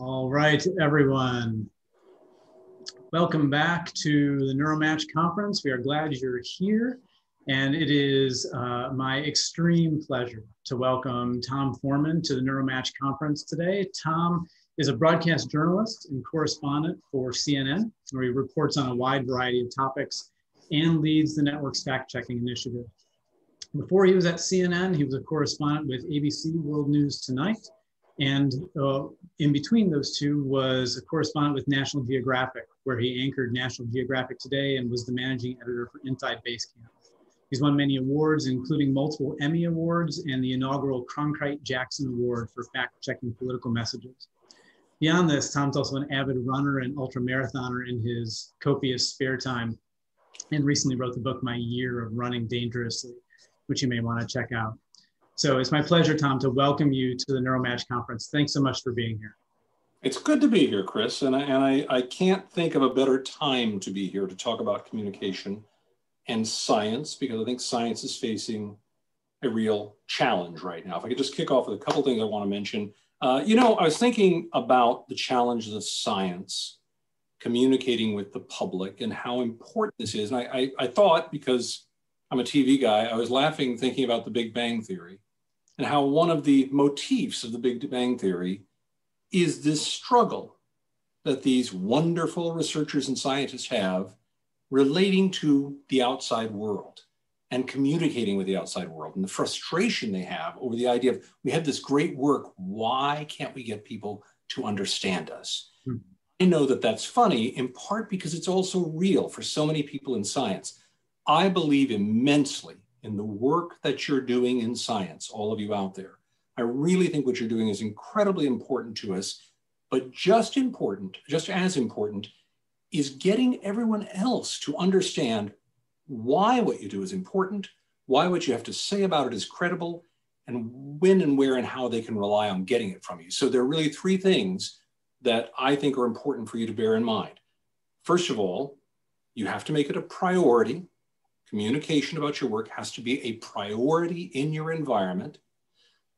All right, everyone. Welcome back to the Neuromatch Conference. We are glad you're here. And it is my extreme pleasure to welcome Tom Foreman to the Neuromatch Conference today. Tom is a broadcast journalist and correspondent for CNN, where he reports on a wide variety of topics and leads the network's fact-checking initiative. Before he was at CNN, he was a correspondent with ABC World News Tonight. And in between those two was a correspondent with National Geographic, where he anchored National Geographic Today and was the managing editor for Inside Basecamp. He's won many awards, including multiple Emmy Awards and the inaugural Cronkite-Jackson Award for fact-checking political messages. Beyond this, Tom's also an avid runner and ultramarathoner in his copious spare time, and recently wrote the book, My Year of Running Dangerously, which you may want to check out. So it's my pleasure, Tom, to welcome you to the Neuromatch Conference. Thanks so much for being here. It's good to be here, Chris, and I can't think of a better time to be here to talk about communication and science, because I think science is facing a real challenge right now. If I could just kick off with a couple things I want to mention. I was thinking about the challenges of science communicating with the public and how important this is. And I thought, because I'm a TV guy, I was laughing thinking about the Big Bang Theory and how one of the motifs of the Big Bang Theory is this struggle that these wonderful researchers and scientists have relating to the outside world and communicating with the outside world, and the frustration they have over the idea of, we have this great work, why can't we get people to understand us? I know that that's funny, in part because it's also real for so many people in science. I believe immensely in the work that you're doing in science, all of you out there. I really think what you're doing is incredibly important to us, but just as important is getting everyone else to understand why what you do is important, why what you have to say about it is credible, and when and where and how they can rely on getting it from you. So there are really three things that I think are important for you to bear in mind. First of all, you have to make it a priority. Communication about your work has to be a priority in your environment.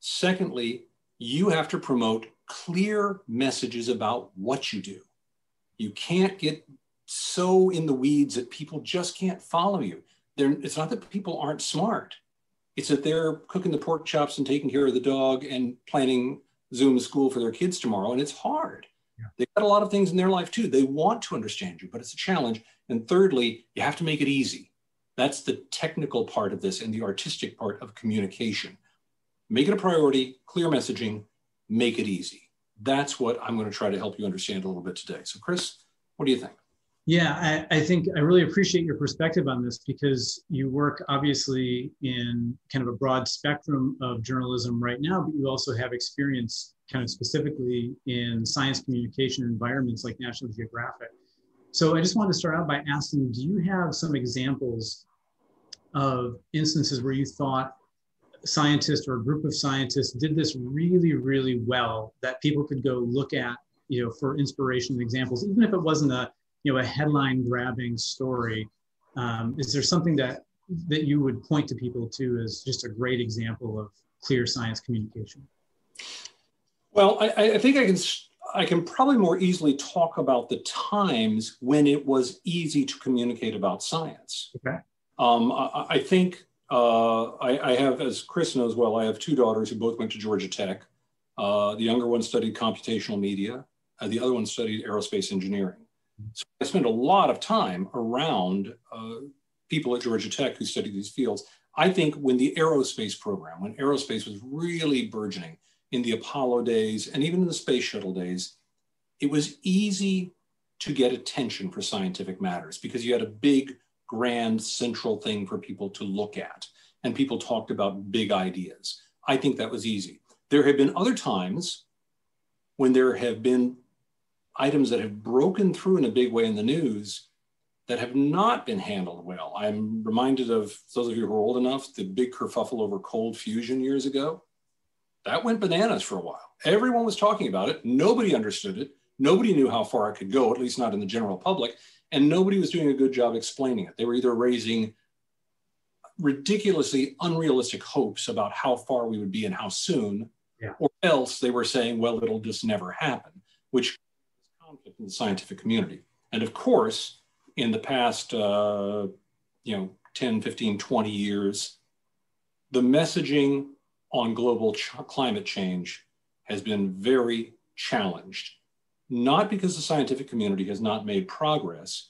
Secondly, you have to promote clear messages about what you do. You can't get so in the weeds that people just can't follow you. It's not that people aren't smart. It's that they're cooking the pork chops and taking care of the dog and planning Zoom school for their kids tomorrow, and it's hard. Yeah. They've got a lot of things in their life too. They want to understand you, but it's a challenge. And thirdly, you have to make it easy. That's the technical part of this and the artistic part of communication. Make it a priority, clear messaging, make it easy. That's what I'm going to try to help you understand a little bit today. So Chris, what do you think? Yeah, I think I really appreciate your perspective on this, because you work obviously in kind of a broad spectrum of journalism right now, but you also have experience kind of specifically in science communication environments like National Geographic. So I just wanted to start out by asking, do you have some examples of instances where you thought scientists or a group of scientists did this really, really well that people could go look at, for inspiration and examples, even if it wasn't a headline grabbing story? Is there something that you would point to people to as just a great example of clear science communication? Well, I think I can probably more easily talk about the times when it was easy to communicate about science. Okay. I think I have, as Chris knows well, I have two daughters who both went to Georgia Tech. The younger one studied computational media. The other one studied aerospace engineering. So I spent a lot of time around people at Georgia Tech who studied these fields. I think when the aerospace program, when aerospace was really burgeoning in the Apollo days and even in the space shuttle days, it was easy to get attention for scientific matters because you had a big, grand, central thing for people to look at, and people talked about big ideas. I think that was easy. There have been other times when there have been items that have broken through in a big way in the news that have not been handled well. I'm reminded of, those of you who are old enough, the big kerfuffle over cold fusion years ago. That went bananas for a while. Everyone was talking about it. Nobody understood it. Nobody knew how far it could go, at least not in the general public. And nobody was doing a good job explaining it. They were either raising ridiculously unrealistic hopes about how far we would be and how soon, or else they were saying, well, it'll just never happen. which conflict in the scientific community. And of course, in the past, 10, 15, 20 years, the messaging on global climate change has been very challenged, not because the scientific community has not made progress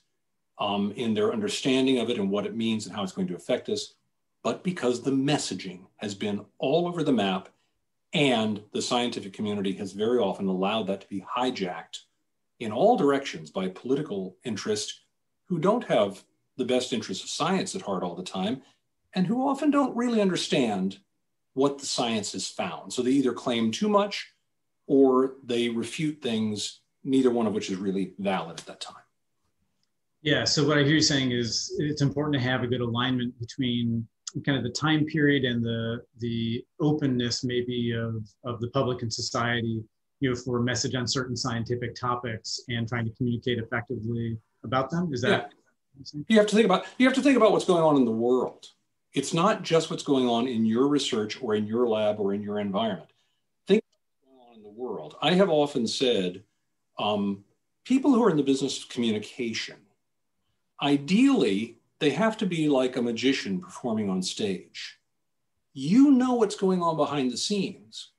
in their understanding of it and what it means and how it's going to affect us, but because the messaging has been all over the map, and the scientific community has very often allowed that to be hijacked in all directions by political interest who don't have the best interests of science at heart all the time, and who often don't really understand what the science has found. So they either claim too much or they refute things, neither one of which is really valid at that time. Yeah, so what I hear you saying is it's important to have a good alignment between kind of the time period and the openness maybe of the public and society, for a message on certain scientific topics and trying to communicate effectively about them. Is that? Yeah. You have to think about what's going on in the world. It's not just what's going on in your research or in your lab or in your environment. Think what's going on in the world. I have often said, people who are in the business of communication, ideally, they have to be like a magician performing on stage. You know what's going on behind the scenes,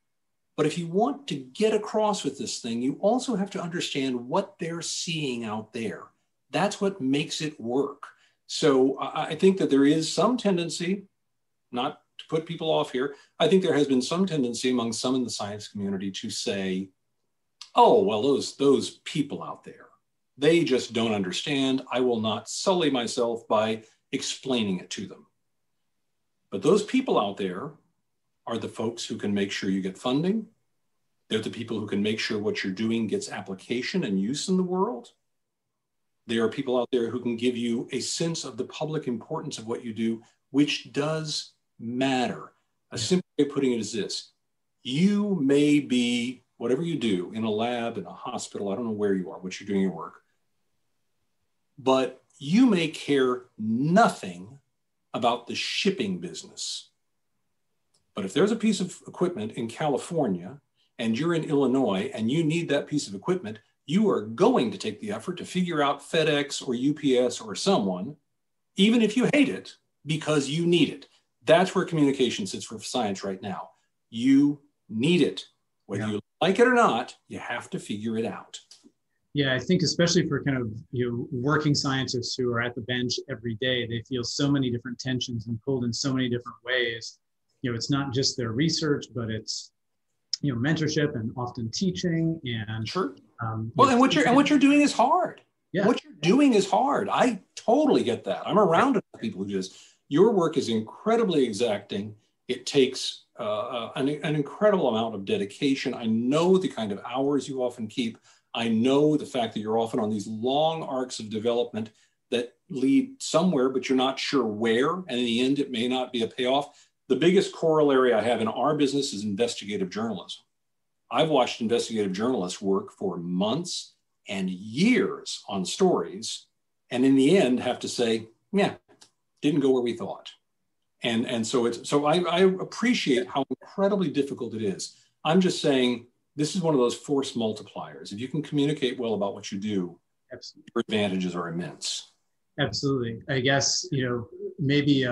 but if you want to get across with this thing, you also have to understand what they're seeing out there. That's what makes it work. So I think that there is some tendency, not to put people off here, I think there has been some tendency among some in the science community to say, oh, well, those people out there, they just don't understand. I will not sully myself by explaining it to them. But those people out there are the folks who can make sure you get funding. They're the people who can make sure what you're doing gets application and use in the world. There are people out there who can give you a sense of the public importance of what you do, which does matter. A simple way of putting it is this: you may be, whatever you do, in a lab, in a hospital, I don't know where you are, what you're doing your work, but you may care nothing about the shipping business. But if there's a piece of equipment in California and you're in Illinois and you need that piece of equipment, you are going to take the effort to figure out FedEx or UPS or someone, even if you hate it, because you need it. That's where communication sits for science right now. You need it. Whether you like it or not, you have to figure it out. Yeah, I think especially for kind of working scientists who are at the bench every day, they feel so many different tensions and pulled in so many different ways. It's not just their research, but it's mentorship and often teaching and sure. Well, and what you're doing is hard. Yeah. What you're doing is hard. I totally get that. I'm around people who just, your work is incredibly exacting. It takes an incredible amount of dedication. I know the kind of hours you often keep. I know the fact that you're often on these long arcs of development that lead somewhere, but you're not sure where. And in the end, it may not be a payoff. The biggest corollary I have in our business is investigative journalism. I've watched investigative journalists work for months and years on stories, and in the end have to say, yeah, didn't go where we thought. And so I appreciate how incredibly difficult it is. I'm just saying, this is one of those force multipliers. If you can communicate well about what you do, absolutely, your advantages are immense. Absolutely. I guess, maybe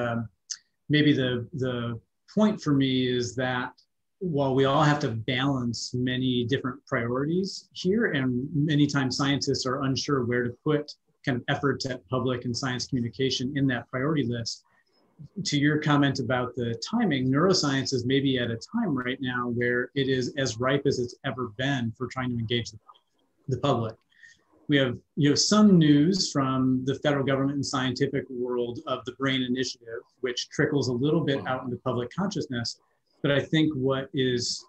the point for me is that while we all have to balance many different priorities here, and many times scientists are unsure where to put kind of efforts at public and science communication in that priority list, to your comment about the timing, neuroscience is maybe at a time right now where it is as ripe as it's ever been for trying to engage the public. We have some news from the federal government and scientific world of the BRAIN initiative, which trickles a little bit out into public consciousness. But I think what is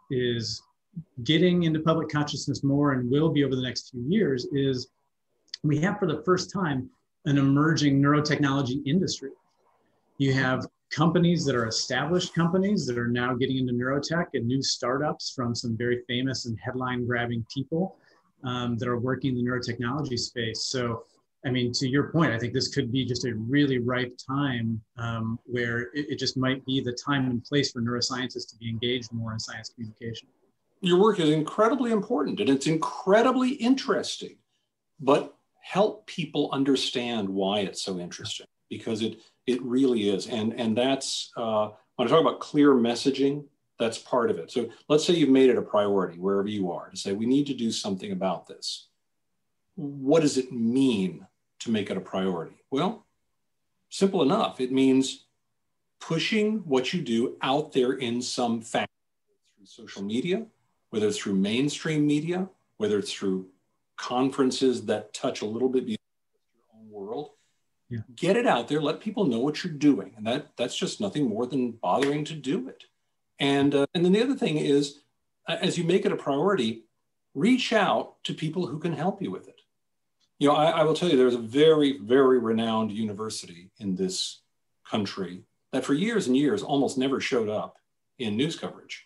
getting into public consciousness more, and will be over the next few years, is we have for the first time an emerging neurotechnology industry. You have companies that are established companies that are now getting into neurotech, and new startups from some very famous and headline-grabbing people that are working in the neurotechnology space. So, I mean, to your point, I think this could be just a really ripe time where it just might be the time and place for neuroscientists to be engaged more in science communication. your work is incredibly important and it's incredibly interesting, but help people understand why it's so interesting, because it really is. And that's, when I talk about clear messaging, that's part of it. So let's say you've made it a priority wherever you are to say, we need to do something about this. What does it mean to make it a priority? Well, simple enough. It means pushing what you do out there in some fashion, through social media, whether it's through mainstream media, whether it's through conferences that touch a little bit beyond your own world. Yeah. Get it out there, let people know what you're doing. And that's just nothing more than bothering to do it. And then the other thing is, as you make it a priority, reach out to people who can help you with it. You know, I will tell you, there's a very, very renowned university in this country that for years and years almost never showed up in news coverage.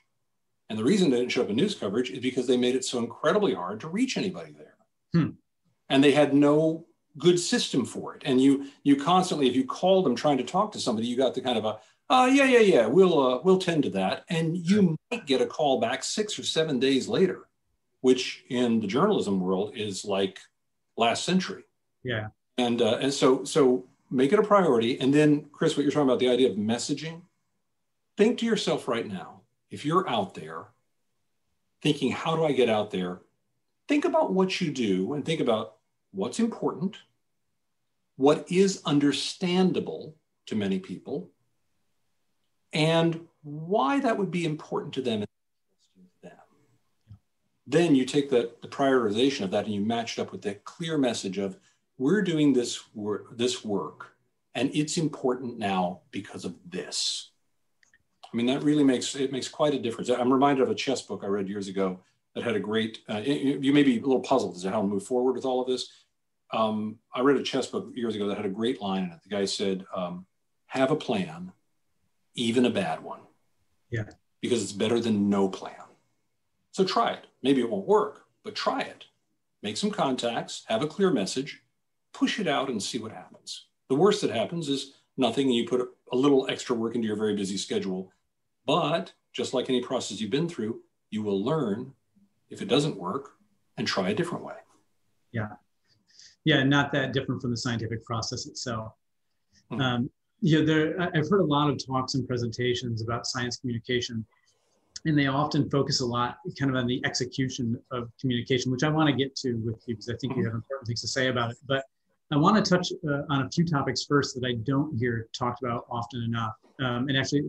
And the reason they didn't show up in news coverage is because they made it so incredibly hard to reach anybody there. And they had no good system for it. And you constantly, if you called them trying to talk to somebody, you got the kind of yeah, we'll tend to that. And you might get a call back 6 or 7 days later, which in the journalism world is like last century. Yeah. And so make it a priority. And then, Chris, what you're talking about, the idea of messaging, think to yourself right now, if you're out there thinking, how do I get out there? Think about what you do and think about what's important, what is understandable to many people, and why that would be important to them and interesting to them. Then you take the prioritization of that and you match it up with that clear message of, we're doing this work and it's important now because of this. I mean, that really makes quite a difference. I'm reminded of a chess book I read years ago that had a great, you may be a little puzzled as to how to move forward with all of this. I read a chess book years ago that had a great line in it. The guy said, have a plan, even a bad one. Yeah. Because it's better than no plan. So try it. Maybe it won't work, but try it. Make some contacts, have a clear message, push it out and see what happens. The worst that happens is nothing, and you put a little extra work into your very busy schedule. But just like any process you've been through, you will learn if it doesn't work and try a different way. Yeah. Yeah, not that different from the scientific process itself. I've heard a lot of talks and presentations about science communication, and they often focus a lot kind of on the execution of communication, which I want to get to with you because I think you have important things to say about it. But I want to touch on a few topics first that I don't hear talked about often enough. And actually,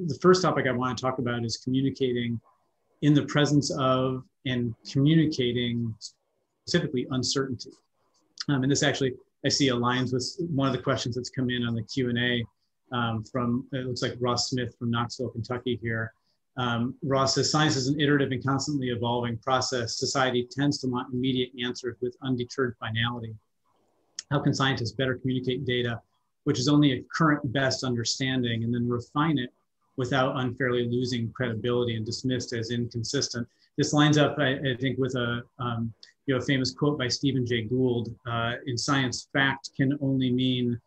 the first topic I want to talk about is communicating in the presence of and communicating specifically uncertainty. And this actually, I see aligns with one of the questions that's come in on the Q&A from, it looks like Ross Smith from Knoxville, Kentucky here. Ross says, science is an iterative and constantly evolving process. Society tends to want immediate answers with undeterred finality. How can scientists better communicate data, which is only a current best understanding, and then refine it without unfairly losing credibility and dismissed as inconsistent? This lines up, I think, with a famous quote by Stephen Jay Gould, in science, fact can only mean,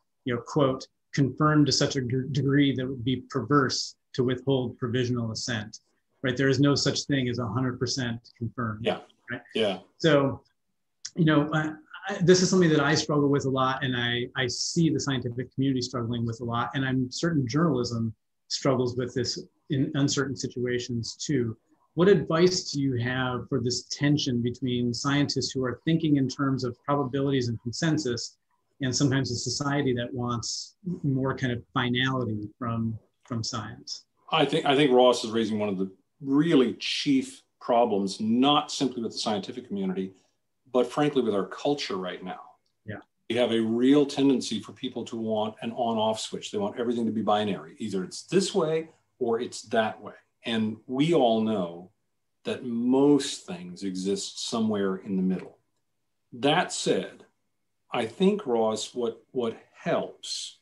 quote, confirmed to such a degree that would be perverse to withhold provisional assent, right? There is no such thing as 100% confirmed. Yeah. Right. Yeah. So, this is something that I struggle with a lot, and I see the scientific community struggling with a lot, and I'm certain journalism struggles with this in uncertain situations too. What advice do you have for this tension between scientists who are thinking in terms of probabilities and consensus, and sometimes a society that wants more kind of finality from science? I think Ross is raising one of the really chief problems, not simply with the scientific community, but frankly with our culture right now. Yeah. We have a real tendency for people to want an on-off switch. They want everything to be binary. Either it's this way or it's that way. And we all know that most things exist somewhere in the middle. That said, I think, Ross, what helps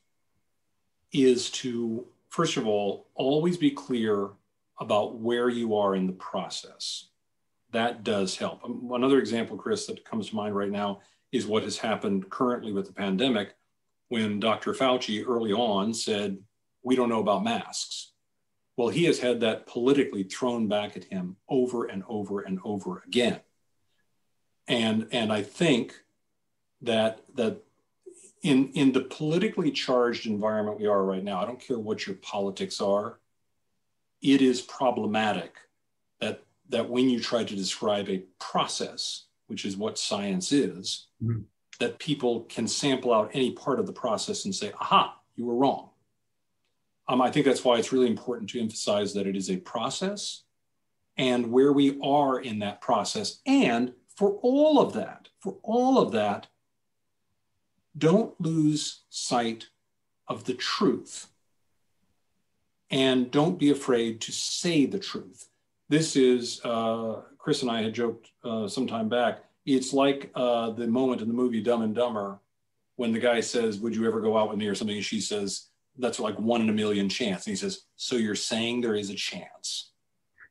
is to, first of all, always be clear about where you are in the process. That does help. Another example, Chris, that comes to mind right now is what has happened currently with the pandemic, when Dr. Fauci early on said, we don't know about masks. Well, he has had that politically thrown back at him over and over and over again. And I think that in the politically charged environment we are right now, I don't care what your politics are, it is problematic that when you try to describe a process, which is what science is, mm-hmm. that people can sample out any part of the process and say, aha, you were wrong. I think that's why it's really important to emphasize that it is a process and where we are in that process. And for all of that, don't lose sight of the truth. And don't be afraid to say the truth. This is, Chris and I had joked some time back, it's like the moment in the movie Dumb and Dumber when the guy says, would you ever go out with me or something? And she says, that's like 1 in a million chance. And he says, so you're saying there is a chance.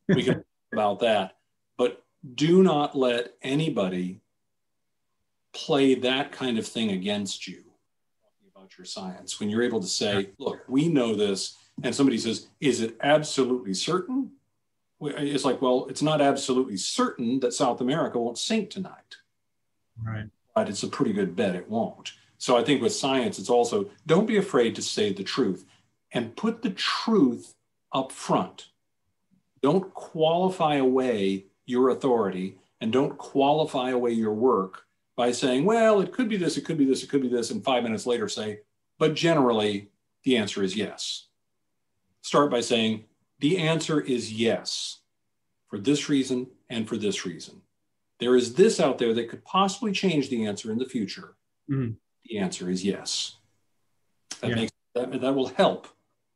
We can talk about that, but do not let anybody play that kind of thing against you talking about your science. When you're able to say, look, we know this, and somebody says, is it absolutely certain? It's like, well, it's not absolutely certain that South America won't sink tonight. Right. But it's a pretty good bet it won't. So I think with science, it's also, don't be afraid to say the truth and put the truth up front. Don't qualify away your authority and don't qualify away your work by saying, well, it could be this, it could be this, it could be this, and 5 minutes later say, but generally the answer is yes. Start by saying, the answer is yes, for this reason and for this reason. There is this out there that could possibly change the answer in the future. Mm-hmm. The answer is yes. That will help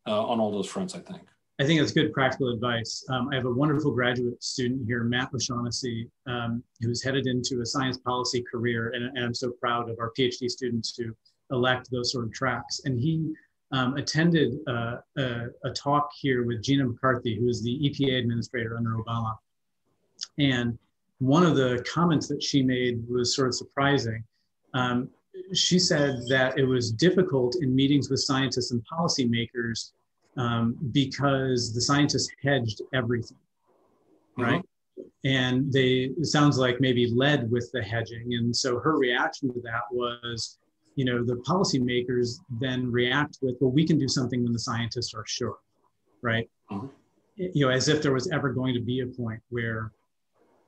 on all those fronts, I think. I think that's good practical advice. I have a wonderful graduate student here, Matt O'Shaughnessy, who's headed into a science policy career, and I'm so proud of our PhD students who elect those sort of tracks. And he attended a talk here with Gina McCarthy, who is the EPA administrator under Obama. And one of the comments that she made was sort of surprising. She said that it was difficult in meetings with scientists and policymakers because the scientists hedged everything, right? Mm-hmm. And it sounds like maybe led with the hedging. And so her reaction to that was, the policymakers then react with, well, we can do something when the scientists are sure, right? Mm-hmm. As if there was ever going to be a point where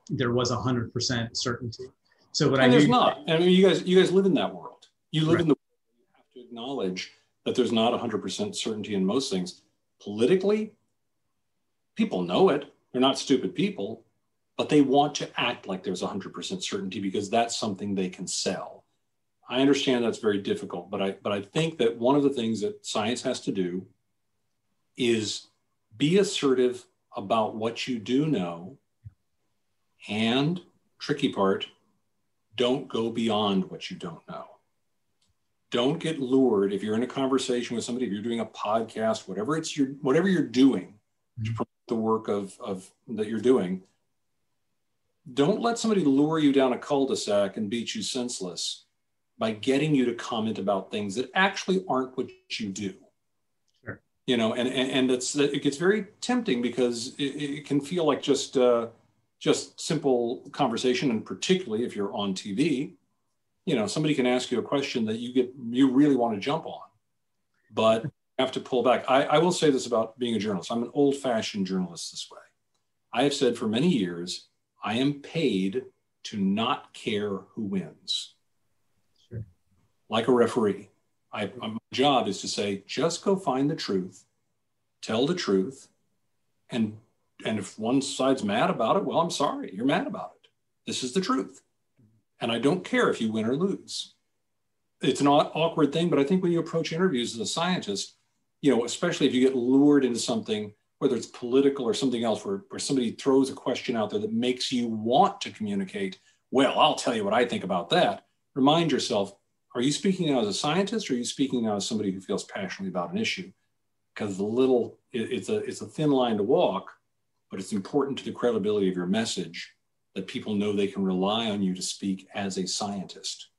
there was 100% certainty. So what and there's not. I mean, you guys live in that world. You live in the world where you have to acknowledge that there's not 100% certainty in most things. Politically, people know it. They're not stupid people, but they want to act like there's 100% certainty because that's something they can sell. I understand that's very difficult, but I think that one of the things that science has to do is be assertive about what you do know, and tricky part, don't go beyond what you don't know. Don't get lured if you're in a conversation with somebody, if you're doing a podcast, whatever you're doing to promote the work of that you're doing. Don't let somebody lure you down a cul-de-sac and beat you senseless by getting you to comment about things that actually aren't what you do. Sure. And it gets very tempting because it can feel like just simple conversation, and particularly if you're on TV, somebody can ask you a question that you really want to jump on, but you have to pull back. I will say this about being a journalist. I'm an old-fashioned journalist this way. I have said for many years, I am paid to not care who wins. Sure. Like a referee. My job is to say, just go find the truth, tell the truth, and if one side's mad about it, well, I'm sorry, you're mad about it. This is the truth. And I don't care if you win or lose. It's an awkward thing, but I think when you approach interviews as a scientist, especially if you get lured into something, whether it's political or something else, where somebody throws a question out there that makes you want to communicate, well, I'll tell you what I think about that. Remind yourself, are you speaking now as a scientist, or are you speaking now as somebody who feels passionately about an issue? Because it's a thin line to walk, but it's important to the credibility of your message that people know they can rely on you to speak as a scientist.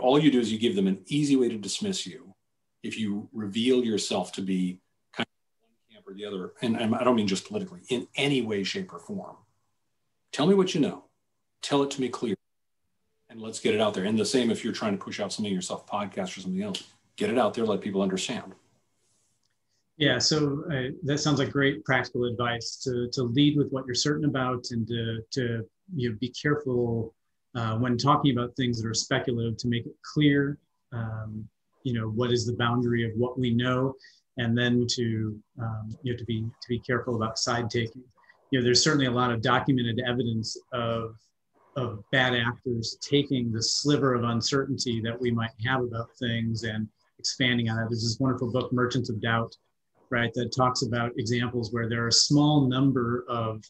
All you do is you give them an easy way to dismiss you if you reveal yourself to be kind of one camp or the other, and I don't mean just politically, in any way, shape, or form. Tell me what you know. Tell it to me clearly, and let's get it out there. And the same if you're trying to push out something yourself, podcast or something else. Get it out there, let people understand. Yeah, so that sounds like great practical advice to lead with what you're certain about, and to be careful when talking about things that are speculative, to make it clear, what is the boundary of what we know, and then to be careful about side taking. There's certainly a lot of documented evidence of bad actors taking the sliver of uncertainty that we might have about things and expanding on it. There's this wonderful book, Merchants of Doubt, right, that talks about examples where there are a small number of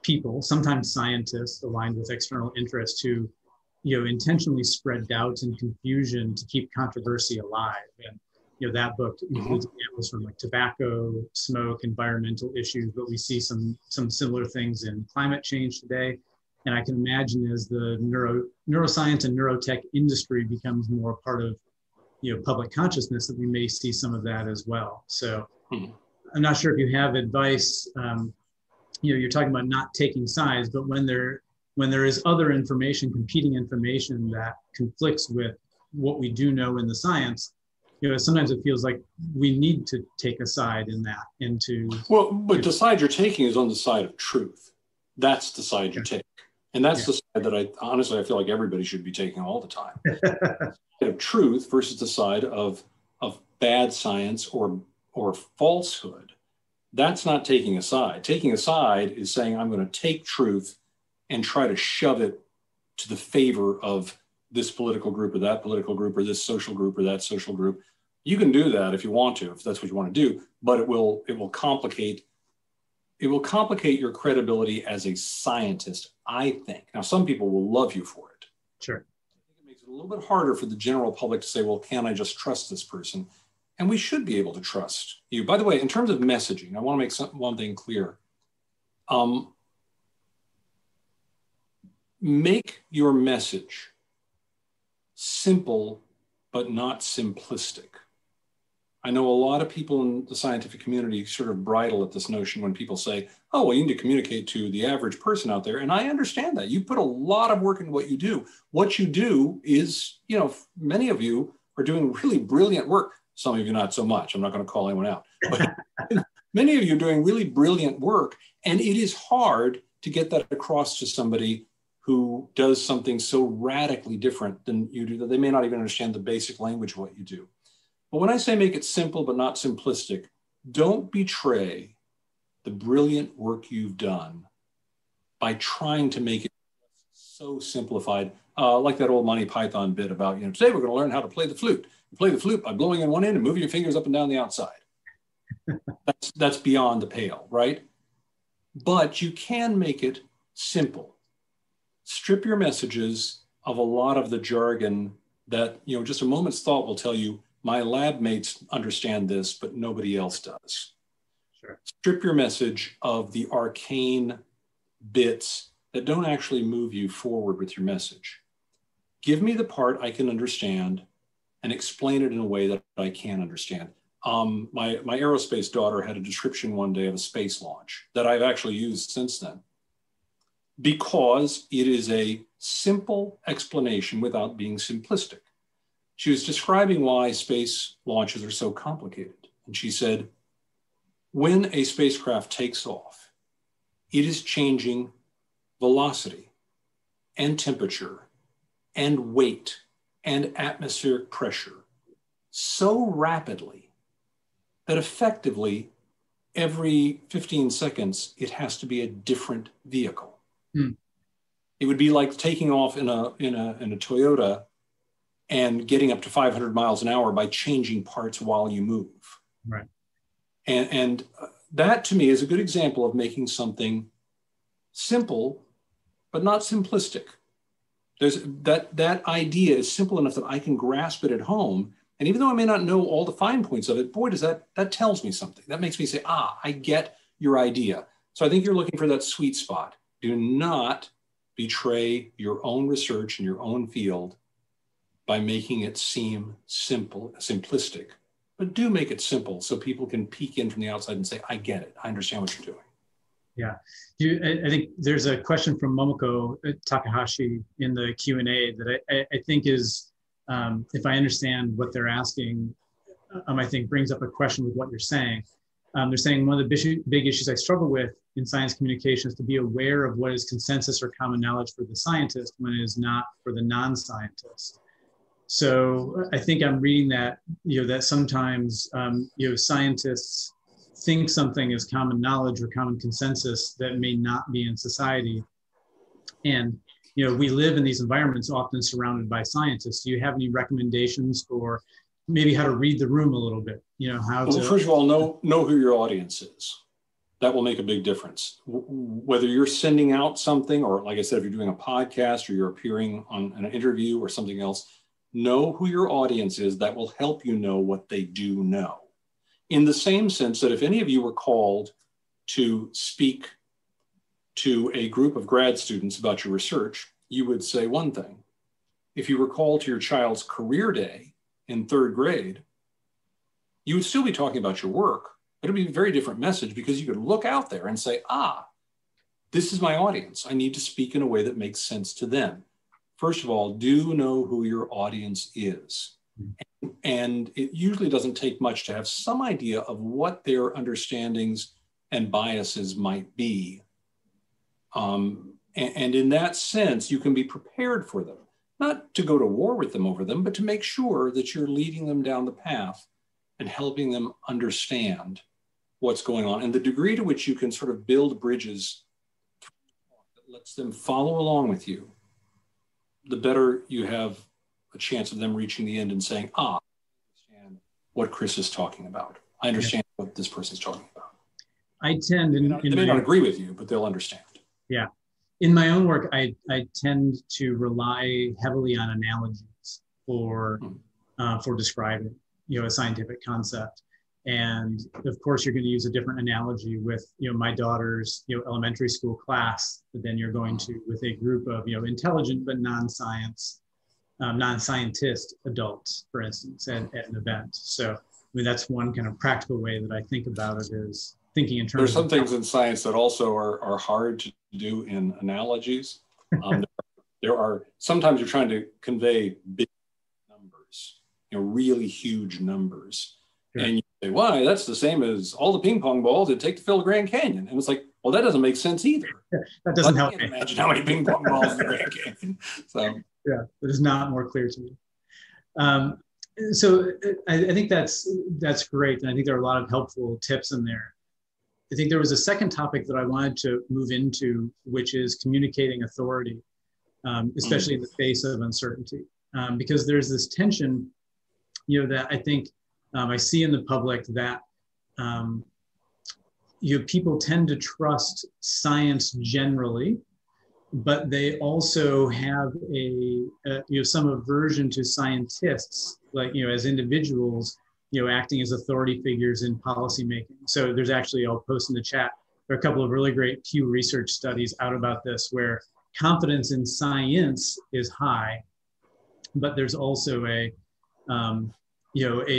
people, sometimes scientists aligned with external interests, who intentionally spread doubt and confusion to keep controversy alive. And that book includes examples from like tobacco, smoke, environmental issues, but we see some similar things in climate change today. And I can imagine as the neuroscience and neurotech industry becomes more part of public consciousness, that we may see some of that as well. So I'm not sure if you have advice. You're talking about not taking sides, but when there is other information, competing information that conflicts with what we do know in the science, sometimes it feels like we need to take a side in that. But the side you're taking is on the side of truth. That's the side you take. And that's the side that I feel like everybody should be taking all the time. Of truth versus the side of bad science or falsehood. That's not taking a side. Taking a side is saying, I'm going to take truth and try to shove it to the favor of this political group or that political group or this social group or that social group. You can do that if you want to, if that's what you want to do, but it will complicate your credibility as a scientist, I think. Now, some people will love you for it. Sure. It makes it a little bit harder for the general public to say, well, can I just trust this person? And we should be able to trust you. By the way, in terms of messaging, I want to make one thing clear. Make your message simple, but not simplistic. I know a lot of people in the scientific community sort of bridle at this notion when people say, oh, well, you need to communicate to the average person out there. And I understand that. You put a lot of work into what you do. What you do is, many of you are doing really brilliant work. Some of you not so much. I'm not going to call anyone out. But many of you are doing really brilliant work. And it is hard to get that across to somebody who does something so radically different than you do that they may not even understand the basic language of what you do. But when I say make it simple but not simplistic, don't betray the brilliant work you've done by trying to make it so simplified, like that old Monty Python bit about, today we're going to learn how to play the flute. You play the flute by blowing in one end and moving your fingers up and down the outside. That's beyond the pale, right? But you can make it simple. Strip your messages of a lot of the jargon that, just a moment's thought will tell you, my lab mates understand this, but nobody else does. Sure. Strip your message of the arcane bits that don't actually move you forward with your message. Give me the part I can understand and explain it in a way that I can understand. My aerospace daughter had a description one day of a space launch that I've actually used since then, because it is a simple explanation without being simplistic. She was describing why space launches are so complicated. And she said, when a spacecraft takes off, it is changing velocity and temperature and weight and atmospheric pressure so rapidly that effectively every 15 seconds, it has to be a different vehicle. It would be like taking off in a Toyota and getting up to 500 miles an hour by changing parts while you move. Right. And that to me is a good example of making something simple, but not simplistic. There's that idea is simple enough that I can grasp it at home. And even though I may not know all the fine points of it, boy, does that tells me something. That makes me say, I get your idea. So I think you're looking for that sweet spot. Do not betray your own research in your own field by making it seem simplistic, but do make it simple so people can peek in from the outside and say, I get it. I understand what you're doing. Yeah. I think there's a question from Momoko Takahashi in the Q&A that I think is, if I understand what they're asking, I think brings up a question with what you're saying. They're saying one of the big issues I struggle with in science communication is to be aware of what is consensus or common knowledge for the scientist when it is not for the non-scientist. So I think I'm reading that, that sometimes, scientists think something is common knowledge or common consensus that may not be in society. And, we live in these environments often surrounded by scientists. Do you have any recommendations for maybe how to read the room a little bit? How to... Well, first of all, know who your audience is. That will make a big difference. Whether you're sending out something, or like I said, if you're doing a podcast or you're appearing on an interview or something else, know who your audience is. That will help you know what they do know. In the same sense that if any of you were called to speak to a group of grad students about your research, you would say one thing. If you were called to your child's career day in 3rd grade, you would still be talking about your work, but it'd be a very different message because you could look out there and say, this is my audience. I need to speak in a way that makes sense to them. First of all, do know who your audience is. And it usually doesn't take much to have some idea of what their understandings and biases might be. And in that sense, you can be prepared for them, not to go to war with them over them, but to make sure that you're leading them down the path and helping them understand what's going on. And the degree to which you can sort of build bridges that lets them follow along with you, the better you have a chance of them reaching the end and saying, I understand what Chris is talking about. I understand what this person's talking about. I tend, they may not agree with you, but they'll understand. Yeah. In my own work, I tend to rely heavily on analogies for describing, a scientific concept. And of course, you're going to use a different analogy with, my daughter's, elementary school class than you're going to with a group of, intelligent but non-scientist adults, for instance, at an event. So, that's one kind of practical way that I think about it, is thinking in terms There's some things in science that also are hard to do in analogies. There are, sometimes you're trying to convey big numbers, really huge numbers. Sure. And you say, why, that's the same as all the ping pong balls it take to fill the Grand Canyon. And it's like, well, that doesn't make sense either. That doesn't help. I can't imagine how many ping pong balls in the Grand Canyon. So yeah, it is not more clear to me. So I think that's great. And I think there are a lot of helpful tips in there. I think there was a second topic that I wanted to move into, which is communicating authority, especially in the face of uncertainty. Because there's this tension, that I think I see in the public that people tend to trust science generally, but they also have some aversion to scientists, like, as individuals, acting as authority figures in policymaking. So there's actually, I'll post in the chat, there are a couple of really great Pew Research studies out about this, where confidence in science is high, but there's also a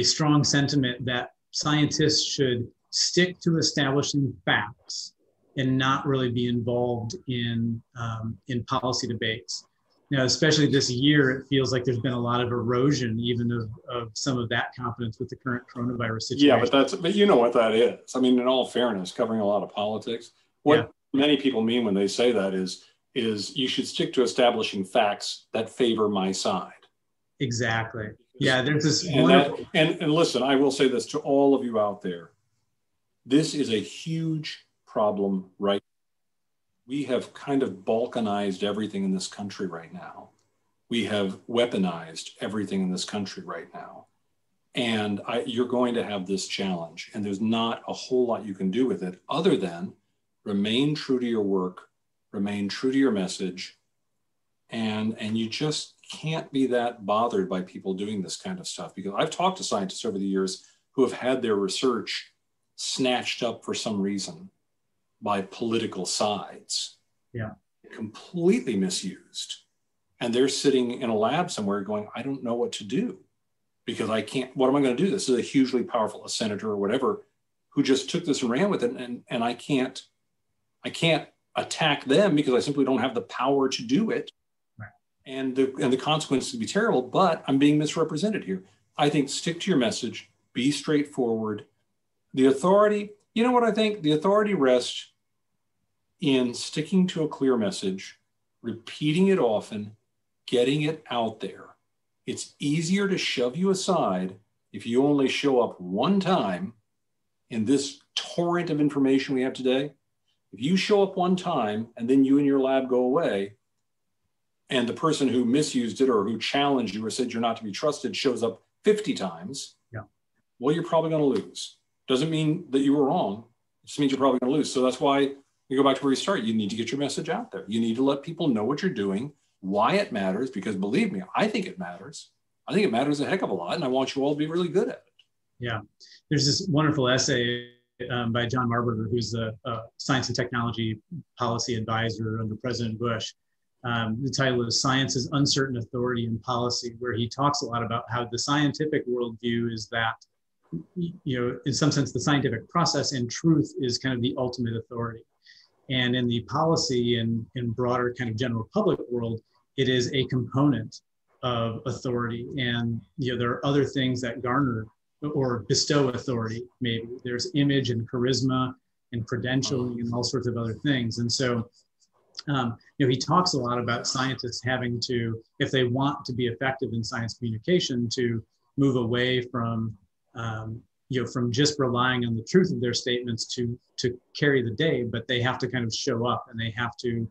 strong sentiment that scientists should stick to establishing facts and not really be involved in policy debates. Now, especially this year, it feels like there's been a lot of erosion, even of some of that confidence with the current coronavirus situation. Yeah, but you know what that is. I mean, in all fairness, covering a lot of politics, what many people mean when they say that is you should stick to establishing facts that favor my side. Exactly. Yeah, there's this and listen, I will say this to all of you out there. This is a huge problem right now. We have kind of balkanized everything in this country right now. We have weaponized everything in this country right now. And you're going to have this challenge. And there's not a whole lot you can do with it other than remain true to your work, remain true to your message. And you just can't be that bothered by people doing this kind of stuff. Because I've talked to scientists over the years who have had their research snatched up for some reason by political sides, completely misused. And they're sitting in a lab somewhere going, I don't know what to do. because I can't, what am I going to do? This is a hugely powerful, a senator or whatever, who just took this and ran with it. And I can't attack them because I simply don't have the power to do it. Right. And the consequences could be terrible, but I'm being misrepresented here. I think stick to your message, be straightforward. The authority, you know what I think? The authority rests in sticking to a clear message, repeating it often, getting it out there. It's easier to shove you aside if you only show up one time in this torrent of information we have today. If you show up one time and then you and your lab go away, and the person who misused it or who challenged you or said you're not to be trusted shows up 50 times, well, you're probably going to lose. Doesn't mean that you were wrong. It just means you're probably going to lose. So that's why you go back to where you start. You need to get your message out there. You need to let people know what you're doing, why it matters, because believe me, I think it matters. I think it matters a heck of a lot, and I want you all to be really good at it. Yeah. There's this wonderful essay by John Marburger, who's the science and technology policy advisor under President Bush. The title is Science's Uncertain Authority in Policy, where he talks a lot about how the scientific worldview is that, you know, in some sense, the scientific process and truth is kind of the ultimate authority. And in the policy and in broader kind of general public world, it is a component of authority. And, you know, there are other things that garner or bestow authority, maybe. There's image and charisma and credentialing and all sorts of other things. And so, you know, he talks a lot about scientists having to, if they want to be effective in science communication, to move away from, you know, from just relying on the truth of their statements to carry the day, but they have to kind of show up and they have to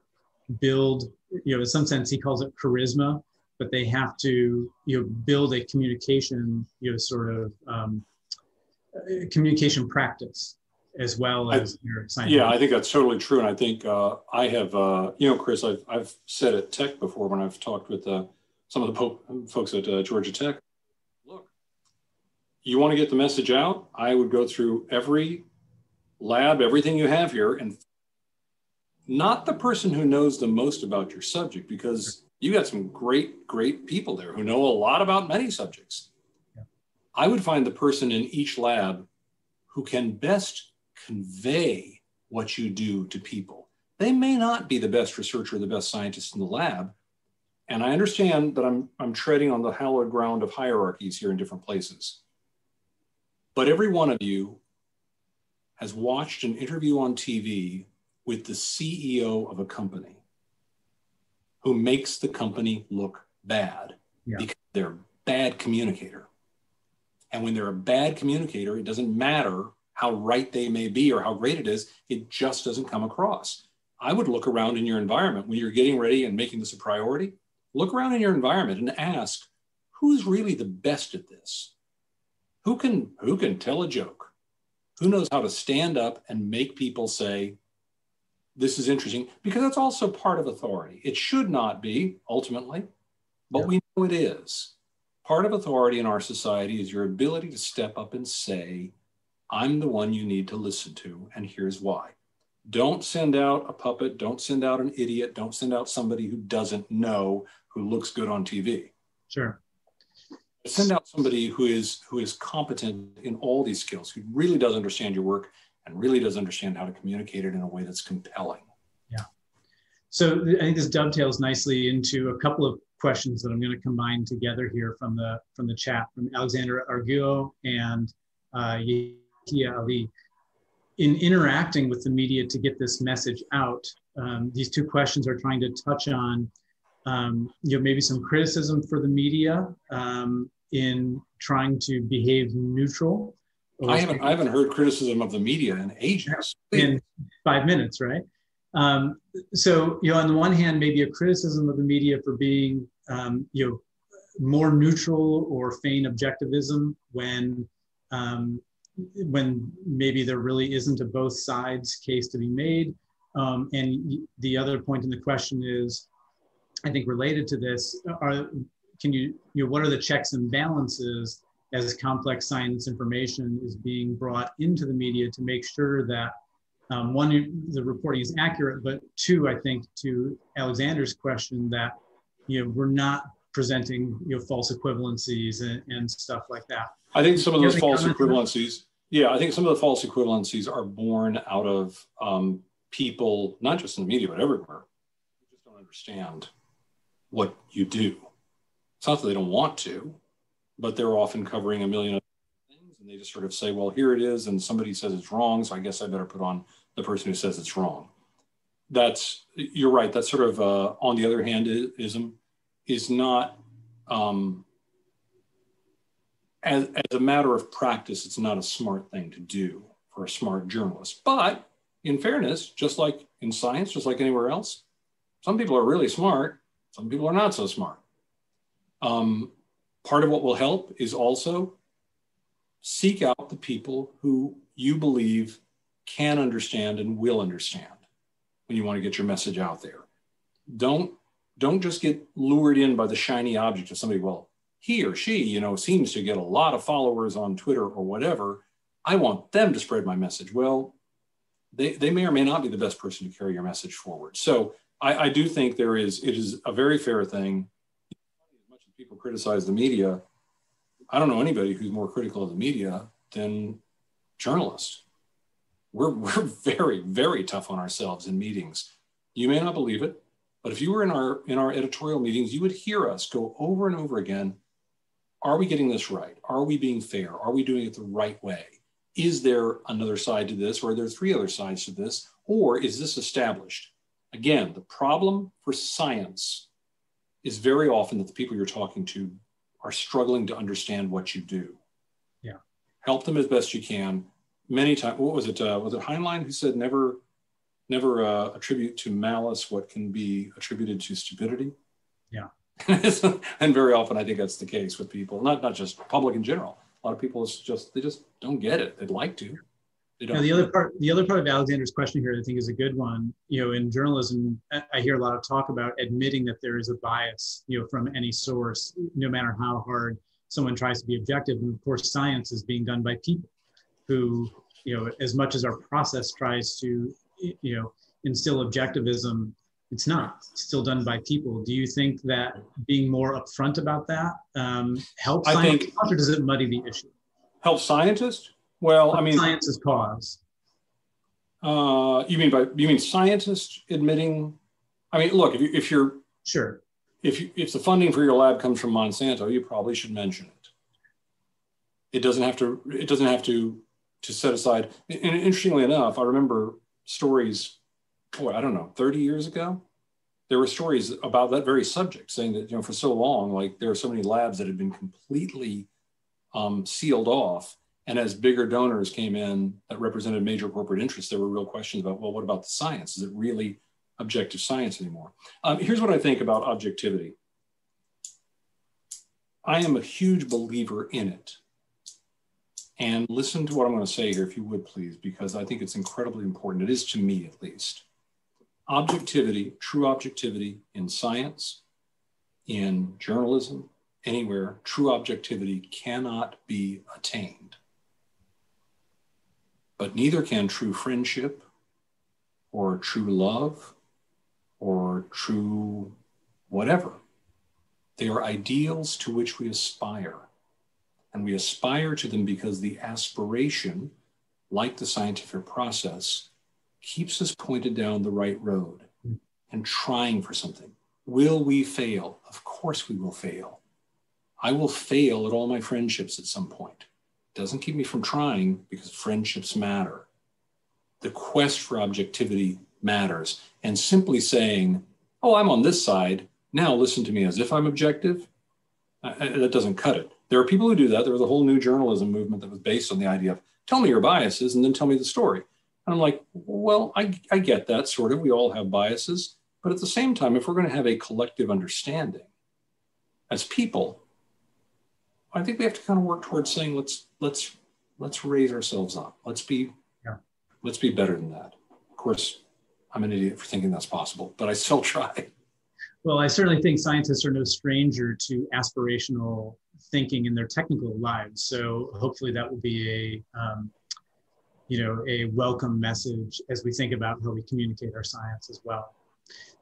build, you know, in some sense he calls it charisma, but they have to, you know, build a communication, you know, sort of communication practice as well as your science. Yeah, I think that's totally true. And I think I have, you know, Chris, I've said at Tech before when I've talked with some of the folks at Georgia Tech, look, you want to get the message out? I would go through every lab, everything you have here, and not the person who knows the most about your subject, because you got some great people there who know a lot about many subjects. Yeah. I would find the person in each lab who can best convey what you do to people. They may not be the best researcher or the best scientist in the lab. And I understand that I'm treading on the hallowed ground of hierarchies here in different places. But every one of you has watched an interview on TV with the CEO of a company who makes the company look bad because they're a bad communicator. And when they're a bad communicator, it doesn't matter how right they may be or how great it is, it just doesn't come across. I would look around in your environment when you're getting ready and making this a priority. Look around in your environment and ask, who's really the best at this? Who can tell a joke? Who knows how to stand up and make people say, this is interesting? Because that's also part of authority. It should not be, ultimately, but we know it is. Part of authority in our society is your ability to step up and say, I'm the one you need to listen to, and here's why. Don't send out a puppet. Don't send out an idiot. Don't send out somebody who doesn't know, who looks good on TV. Sure. Send out somebody who is competent in all these skills, who really does understand your work and really does understand how to communicate it in a way that's compelling. Yeah. So I think this dovetails nicely into a couple of questions that I'm going to combine together here from the chat from Alexander Arguello and Yahia Ali. In interacting with the media to get this message out, these two questions are trying to touch on you know, maybe some criticism for the media in trying to behave neutral. I haven't heard criticism of the media in ages. In 5 minutes, right? So, you know, on the one hand, maybe a criticism of the media for being, you know, more neutral or feign objectivism when maybe there really isn't a both sides case to be made. And the other point in the question is, I think related to this, what are the checks and balances as complex science information is being brought into the media to make sure that one, the reporting is accurate, but two, I think to Alexander's question that, you know, we're not presenting, false equivalencies and stuff like that. I think some of those false equivalencies, I think some of the false equivalencies are born out of people, not just in the media, but everywhere, who just don't understand what you do. It's not that they don't want to, but they're often covering a million other things, and they just sort of say, well, here it is, and somebody says it's wrong, so I guess I better put on the person who says it's wrong. You're right, that's sort of, on the other hand, is not, as a matter of practice, it's not a smart thing to do for a smart journalist. But in fairness, just like in science, just like anywhere else, some people are really smart, some people are not so smart. Part of what will help is also seek out the people who you believe can understand and will understand when you want to get your message out there. Don't just get lured in by the shiny object of somebody, well, he or she, seems to get a lot of followers on Twitter or whatever. I want them to spread my message. Well, they may or may not be the best person to carry your message forward. So I do think it is a very fair thing. As much as people criticize the media, I don't know anybody who's more critical of the media than journalists. We're very, very tough on ourselves in meetings. You may not believe it, but if you were in our editorial meetings, you would hear us go over and over again. Are we getting this right? Are we being fair? Are we doing it the right way? Is there another side to this, or are there three other sides to this? Or is this established? Again, the problem for science is very often that the people you're talking to are struggling to understand what you do. Yeah. Help them as best you can. Many times, what was it? Was it Heinlein who said, never attribute to malice what can be attributed to stupidity? Yeah. And very often I think that's the case with people, not just public in general. A lot of people, they just don't get it. They'd like to. They don't. The other part of Alexander's question here, I think, is a good one. In journalism, I hear a lot of talk about admitting that there is a bias, from any source, no matter how hard someone tries to be objective. And of course, science is being done by people who, as much as our process tries to, instill objectivism, it's not. It's still done by people. Do you think that being more upfront about that helps scientists, or does it muddy the issue? Help scientists? Well, science's cause. You mean scientists admitting? Look, if you're sure, if the funding for your lab comes from Monsanto, you probably should mention it. It doesn't have to set aside. And interestingly enough, I remember stories, 30 years ago, there were stories about that very subject, saying that, for so long, like there are so many labs that had been completely sealed off. And as bigger donors came in that represented major corporate interests, there were real questions about, well, what about the science? Is it really objective science anymore? Here's what I think about objectivity. I am a huge believer in it. And listen to what I'm going to say here, if you would, please, because I think it's incredibly important. It is to me, at least. Objectivity, true objectivity in science, in journalism, anywhere, true objectivity cannot be attained. But neither can true friendship or true love or true whatever. They are ideals to which we aspire. And we aspire to them because the aspiration, like the scientific process, keeps us pointed down the right road and trying for something. Will we fail? Of course we will fail. I will fail at all my friendships at some point. It doesn't keep me from trying because friendships matter. The quest for objectivity matters. And simply saying, oh, I'm on this side, now listen to me as if I'm objective, that doesn't cut it. There are people who do that. There was a whole new journalism movement that was based on the idea of tell me your biases and then tell me the story. And I'm like, well, I get that sort of. We all have biases. But at the same time, if we're going to have a collective understanding as people, I think we have to kind of work towards saying, let's raise ourselves up. Let's be better than that. Of course, I'm an idiot for thinking that's possible, but I still try. Well, I certainly think scientists are no stranger to aspirational thinking in their technical lives. So hopefully that will be a welcome message as we think about how we communicate our science as well.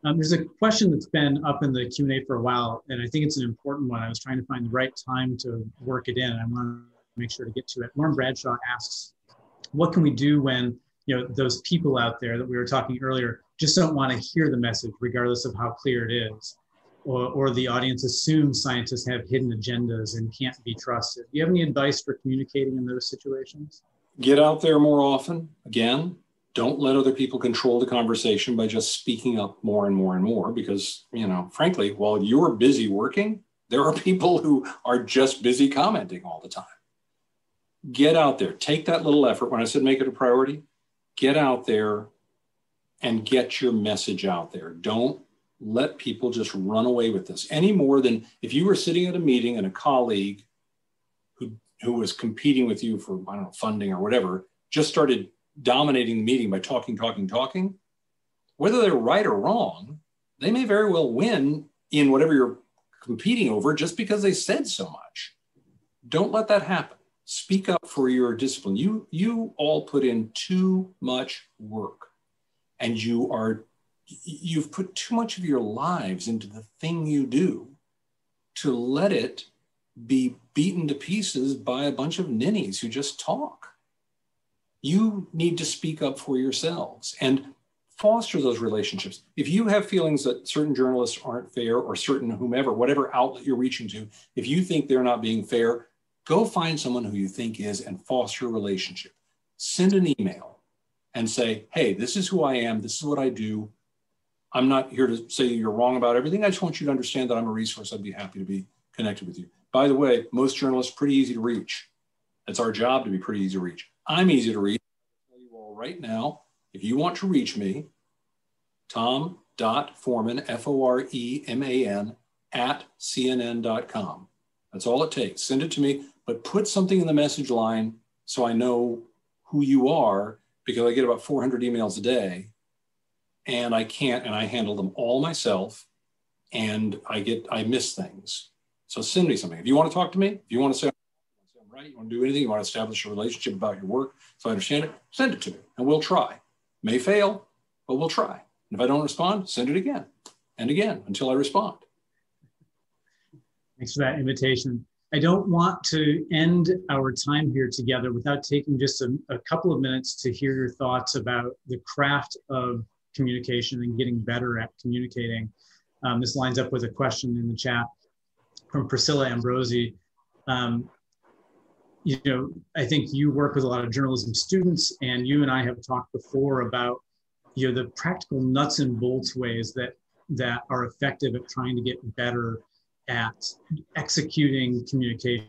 There's a question that's been up in the Q&A for a while, and I think it's an important one. I was trying to find the right time to work it in, and I want to make sure to get to it. Lauren Bradshaw asks, what can we do when those people out there that we were talking earlier just don't want to hear the message, regardless of how clear it is, or the audience assumes scientists have hidden agendas and can't be trusted? Do you have any advice for communicating in those situations? Get out there more often. Again, don't let other people control the conversation by just speaking up more and more and more, because, frankly, while you're busy working, there are people who are just busy commenting all the time. Get out there. Take that little effort. When I said make it a priority, get out there and get your message out there. Don't let people just run away with this any more than if you were sitting at a meeting and a colleague who was competing with you for, funding or whatever, just started dominating the meeting by talking. Whether they're right or wrong, they may very well win in whatever you're competing over just because they said so much. Don't let that happen. Speak up for your discipline. You all put in too much work, and you've put too much of your lives into the thing you do to let it be beaten to pieces by a bunch of ninnies who just talk. You need to speak up for yourselves and foster those relationships. If you have feelings that certain journalists aren't fair, or certain whomever, whatever outlet you're reaching to, if you think they're not being fair, go find someone who you think is and foster a relationship. Send an email and say, hey, this is who I am. This is what I do. I'm not here to say you're wrong about everything. I just want you to understand that I'm a resource. I'd be happy to be connected with you. By the way, most journalists are pretty easy to reach. It's our job to be pretty easy to reach. I'm easy to reach. I'll tell you all right now, if you want to reach me, tom.foreman, Foreman, @cnn.com. That's all it takes. Send it to me, but put something in the message line so I know who you are, because I get about 400 emails a day, and I handle them all myself, and I miss things. So send me something. If you want to talk to me, if you want to say I'm right, you want to do anything, you want to establish a relationship about your work so I understand it, send it to me and we'll try. May fail, but we'll try. And if I don't respond, send it again and again until I respond. Thanks for that invitation. I don't want to end our time here together without taking just a couple of minutes to hear your thoughts about the craft of communication and getting better at communicating. This lines up with a question in the chat from Priscilla Ambrosi. I think you work with a lot of journalism students, and you and I have talked before about the practical nuts and bolts ways that are effective at trying to get better at executing communication.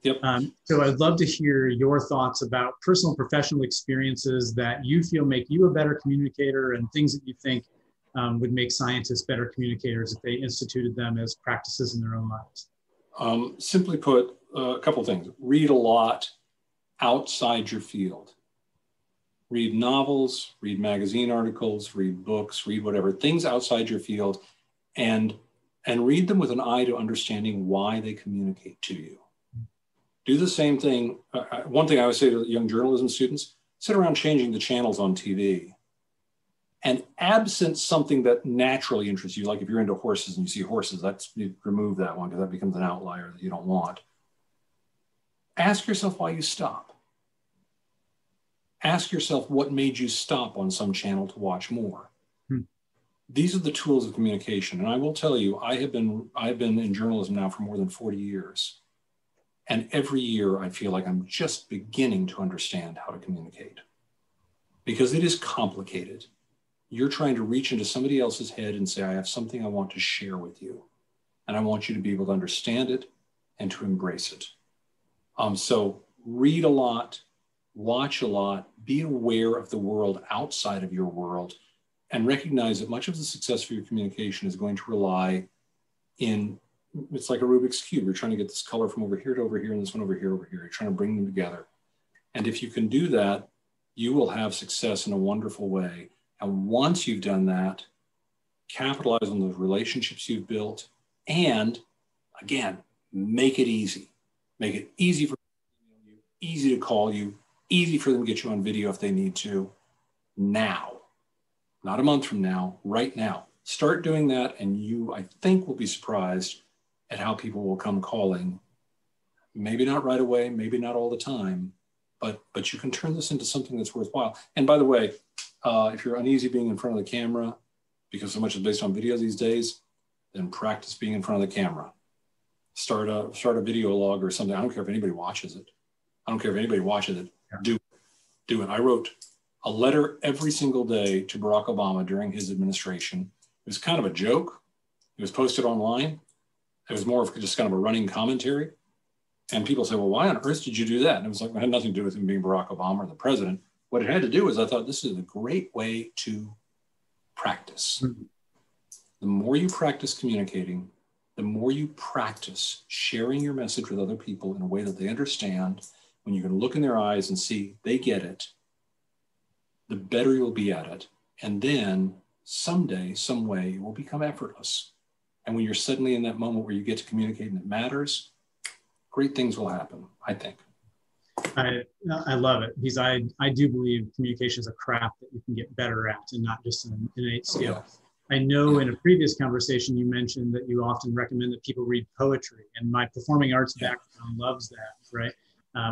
Yep. So I'd love to hear your thoughts about personal and professional experiences that you feel make you a better communicator, and things that you think would make scientists better communicators if they instituted them as practices in their own lives. Simply put, a couple of things. Read a lot outside your field. Read novels, read magazine articles, read books, read whatever, things outside your field, and read them with an eye to understanding why they communicate to you. Do the same thing. One thing I would say to young journalism students, sit around changing the channels on TV. And absent something that naturally interests you, like if you're into horses and you see horses, you remove that one because that becomes an outlier that you don't want. Ask yourself why you stop. Ask yourself what made you stop on some channel to watch more. These are the tools of communication. And I will tell you, I've been in journalism now for more than 40 years. And every year I feel like I'm just beginning to understand how to communicate, because it is complicated. You're trying to reach into somebody else's head and say, I have something I want to share with you. And I want you to be able to understand it and to embrace it. So read a lot, watch a lot, be aware of the world outside of your world, and recognize that much of the success for your communication is going to rely in, it's like a Rubik's Cube. You're trying to get this color from over here to over here and this one over here, You're trying to bring them together. And if you can do that, you will have success in a wonderful way. And once you've done that, capitalize on those relationships you've built, and again, make it easy. Make it easy for them to email you, easy to call you, easy for them to get you on video if they need to, now. not a month from now, right now. Start doing that, and you, I think, will be surprised at how people will come calling. Maybe not right away, maybe not all the time, but you can turn this into something that's worthwhile. And by the way, if you're uneasy being in front of the camera, because so much is based on video these days, then practice being in front of the camera. Start a video log or something. I don't care if anybody watches it. Do it. I wrote a letter every single day to Barack Obama during his administration. It was kind of a joke. It was posted online. It was more of just kind of a running commentary. And people say, well, why on earth did you do that? And it was like, it had nothing to do with him being Barack Obama or the president. What it had to do is I thought this is a great way to practice. Mm-hmm. The more you practice communicating, the more you practice sharing your message with other people in a way that they understand, when you can look in their eyes and see they get it, the better you'll be at it. And then someday, some way, it will become effortless. And when you're suddenly in that moment where you get to communicate and it matters, great things will happen, I think. I love it, because I do believe communication is a craft that you can get better at and not just an innate skill. Yeah. I know in a previous conversation, you mentioned that you often recommend that people read poetry, and my performing arts background loves that, right?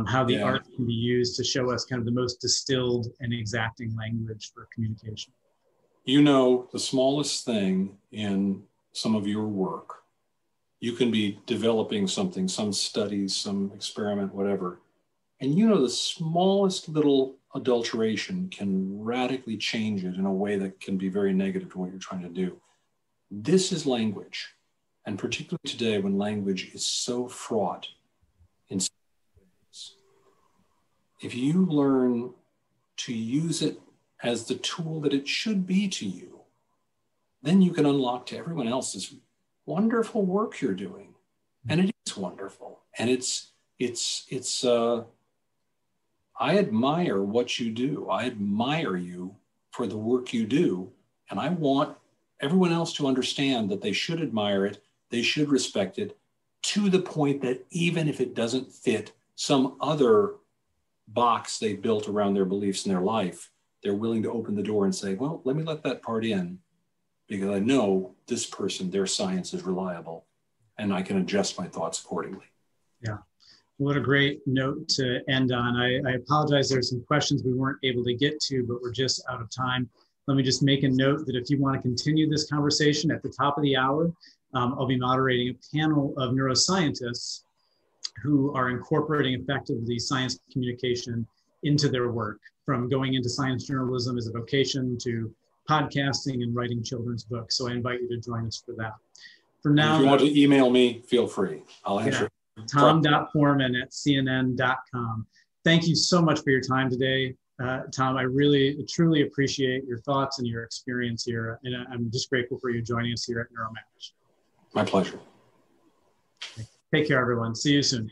How the art can be used to show us kind of the most distilled and exacting language for communication. You know, the smallest thing in some of your work, you can be developing something, some studies, some experiment, whatever. And you know, the smallest little adulteration can radically change it in a way that can be very negative to what you're trying to do. This is language. And particularly today, when language is so fraught in some ways, if you learn to use it as the tool that it should be to you, then you can unlock to everyone else this wonderful work you're doing. And it is wonderful. And I admire what you do. I admire you for the work you do. And I want everyone else to understand that they should admire it, they should respect it, to the point that even if it doesn't fit some other box they built around their beliefs in their life, they're willing to open the door and say, well, let me let that part in, because I know this person, their science is reliable, and I can adjust my thoughts accordingly. Yeah. What a great note to end on. I apologize, there's some questions we weren't able to get to, but we're just out of time. Let me just make a note that if you want to continue this conversation at the top of the hour, I'll be moderating a panel of neuroscientists who are incorporating effectively science communication into their work, from going into science journalism as a vocation to podcasting and writing children's books. So I invite you to join us for that. For now, if you want to email me, feel free. I'll answer. Tom.Foreman@cnn.com. Thank you so much for your time today, Tom. I really, truly appreciate your thoughts and your experience here. And I'm just grateful for you joining us here at Neuromatch. My pleasure. Take care, everyone. See you soon.